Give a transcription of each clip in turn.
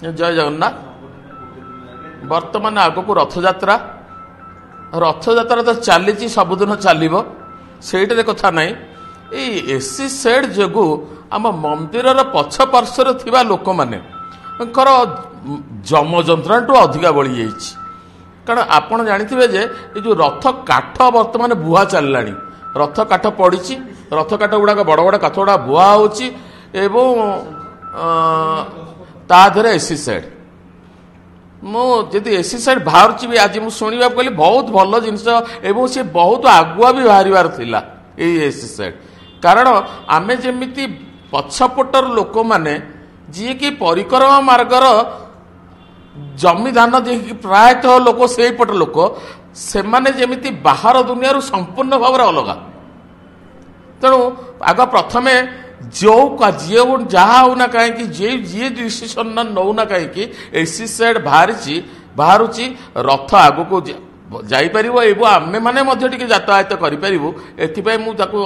जय जगन्नाथ। बर्तमान आग को रथयात्रा तो चली सबुदिन चलो से कथा ना एसी सेड जो आम मंदिर पछ पार्श्वर थिबा लोक माने जम जंत्राठू अधिका बढ़ी जाइए। कारण आपण जानिथिबे जे ए जो रथ काठ वर्तमान बुहा चलला रथ काठ पड़ी रथ काठ गुड़ाक बड़ बड़ काठ गुड़ा बुहा होची एवं ता धरे एसी सेड मुझे एसी सेड बाहर भी आज मुझे शुणा कहली बहुत भल जिनस एवं सी बहुत आगुआ भी बाहर थिला एसी सेड। कारण आमे जेमिति पछपटर लोक माने जी कि परिक्रमा मार्गर जमी धान जी प्रायतः लोक से पट लोक से माने जेमिति बाहर दुनिया संपूर्ण भाव अलग। तेणु आग प्रथमे जो जहाँ होना कहीं जी डिसीजन नौना कहीं एसी सेड बाहर रथ आग को जापर एवं आमे मैंने यातायात करूँ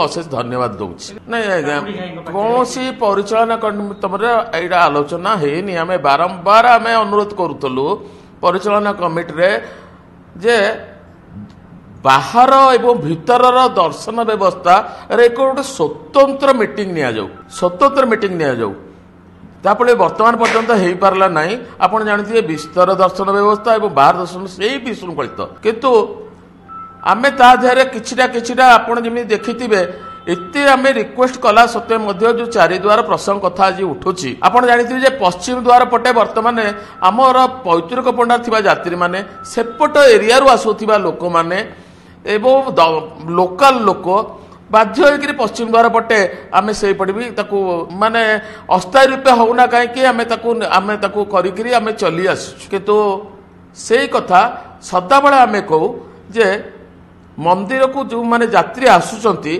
अशेष धन्यवाद दूसरी नहीं कौन सी परिचालना तुम यहाँ आलोचना है आम बारंबार आम अनुरोध करूँ परिचालना कमिटी जे बाहर एवं भीतर दर्शन व्यवस्था एक गोटे स्वतंत्र मीटिंग नि तापले वर्तमान पर्यंत हो पारला नहीं। आप जानते विस्तार दर्शन व्यवस्था और बाहर दर्शन से ही विशृंखलित किंतु आमे ताधे किछिटा आपण जमी देखिथे एत आम रिक्वेस्ट कला सत्वे जो चारिद्वार प्रसंग कथा आज उठुची आपण जानते पश्चिम द्वार पटे वर्तमान आमर पैतृक पंडा थिबा यात्री माने सेपट एरिया आसुथिबा लोक माने एवं लोकल लोक बाध्य होकर पश्चिम द्वार पटे आम से पटे भी माने अस्थायी रूपे होना कहीं आम करी चली आसु किंतु से कथा सदा बेले आम कहू जे मंदिर को जो माने यात्री आसुचंती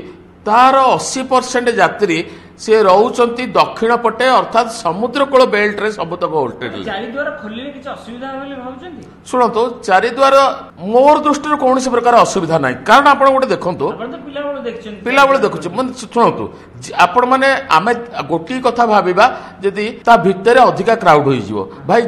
तार 80% यात्री से रोचंती दक्षिण पटे अर्थात समुद्र कूल बेल्ट रे सबतक होल्टेल शुणु चारिद्वार मोर दृष्टि कौन प्रकार असुविधा ना कारण आप गोटे देखु पिला बेले देखुचे शुणु आपण मैंने आम गोटे कथा भाविबा जदि ता भितर अधिका क्राउड हो भाई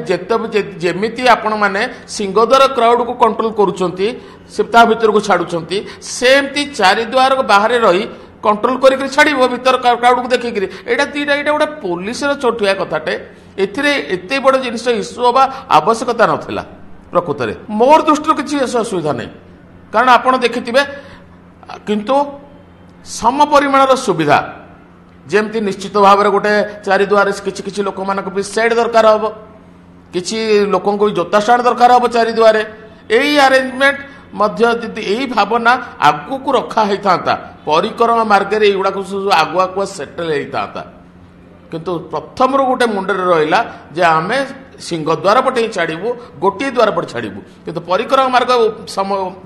जेमिति आपण मैंने सिंहद्वार क्राउड को कंट्रोल करुचंती से ता भितर को छाड़ुचंती सेमती चारिद्वार बाहर रही कंट्रोल करिक छाड़िबो भीतर क्राउड को देखिक एटा गोटे पुलिस छोटिया कथाटे एते बड़ जिनिस इश्यू होबा आवश्यकता नथिला प्रकृत में मोर दृष्टि किसी असुविधा नहीं कारण आपण देखिथिबे किंतु सम परिमाणर सुविधा जेमती निश्चित भाव में गोटे चारिद्वार किसी लोक मानक भी सेड दरकार हम किसी लोक जोता स्टाण दरकार हम चारिद्वार यही अरेंजमेंट यही भावना आगु को रखा होता परिक्रमा मार्ग युवाक आगुआ सेटल होता किंतु प्रथम गोटे मुंडे रहा जे आम सिंहद्वार पटे छाड़ू गोटे द्वार पटे छाड़ू किंतु परिक्रमा मार्ग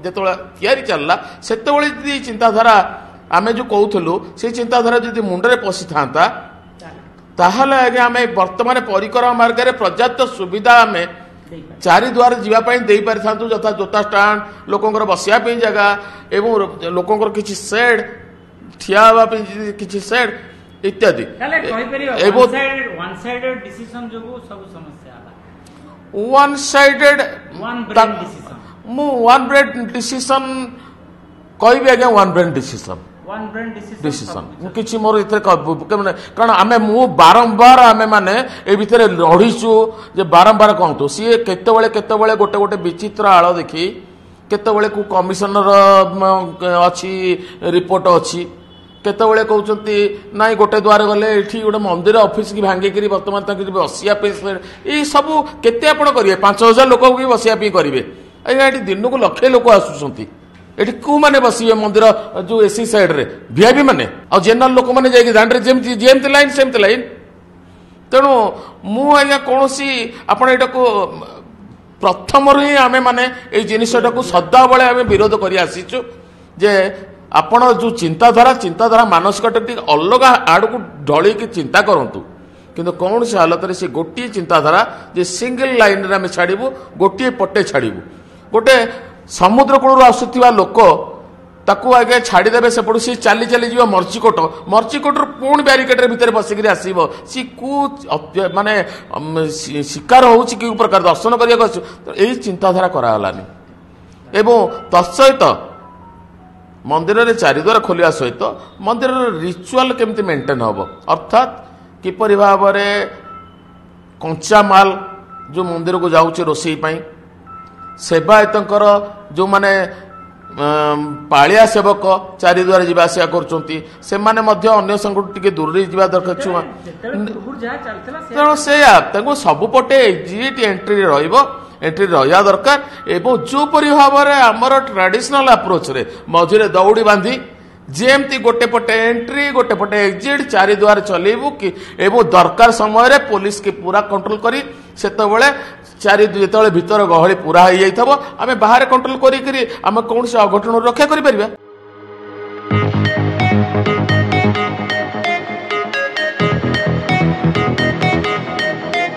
जो या चलला से चिंताधारा आम जो कहूलु से चिंताधारा जो मुंडे पशि था ताहले आज्ञा आम वर्तमान परिक्रमा मार्ग में पर्याप्त सुविधा आम चारिद्वार जीवाई दे पारि था यथा जोता स्टाण लोकंर बसिया जगह एवं लोकंर किछि सेड ठिया किछि सेड इत्यादि one sided one bread decision कहि आज्ञा वन ब्रेड डिसीजन किसी मोर कारण आम मु बारंबार आम मैंने ए भितर लड़ीचु जे बारंबार कहतु सी केतबले गोटे गोटे विचित्र आड़ देखी केतबले को कमिशनर अच्छी रिपोर्ट अच्छी केतबले कहते नाई गोटे द्वार गले ये गोटे मंदिर ऑफिस की भांगिकी बर्तमान बसिया ये सब केते आपण करेंगे 5000 लोक भी बसिया करेंगे आज्ञा ये दिन को लक्षे लोक आसुँच एठी को माने बसिबे मंदिर जो एसी साइड रे वीआईपी माने और जनरल लोक माने जाई दांडे जेमती लाइन सेमती लाइन तेणु मु आज्ञा कोनोसी आपण एटा को प्रथम ही आमे माने ए जिनिसटा को सदा बेले आमे विरोध करि आसीचु जे आपण जो चिंताधारा मानसिकता टी अलग आड़ को ढली की चिंता करंतु किंतु कौन से हालत रे से गोटी चिंताधारा जे सिंगल लाइन रे आमे छाड़िबु गोटी पट्टे छाड़िबु गोटे समुद्र कूल आसुवा लोक ताकू आगे छाड़देवे सेपटू सी चली चली जीव मर्चिकोटर पुणी ब्यारिकेड भितर बसिक आसब सी कु माने शिकार हो प्रकार दर्शन करने यही चिंताधारा करागलानी एवं तत्सहित मंदिर में चारिद्वार खोलिया सहित मंदिर रिचुआल केमती मेंटेन हम अर्थात किपरि भाव में कंचा माल जो मंदिर को जाऊँचे रोषई सेवायतर जो माने पालिया सेवक चारिद्वार जीवा आसिया कर संकट दूर जा दरकार छुआ तेणु से सबुपटे एग्जिट एंट्री एंट्री रहा दरकार एवं जोपरी भाव में आमर ट्रेडिशनल अप्रोच रे मझे दौड़ी बांधी जेमती गोटे पटे एंट्री गोटे पटे एग्जिट चारिद्वार चलेबू कि एवं दरकार समय पुलिस की पूरा कंट्रोल करी सेतबेले जो भीतर गहली पूरा हो जाइए आम बाहर कंट्रोल करी आम कौन से अघटन रक्षा करें।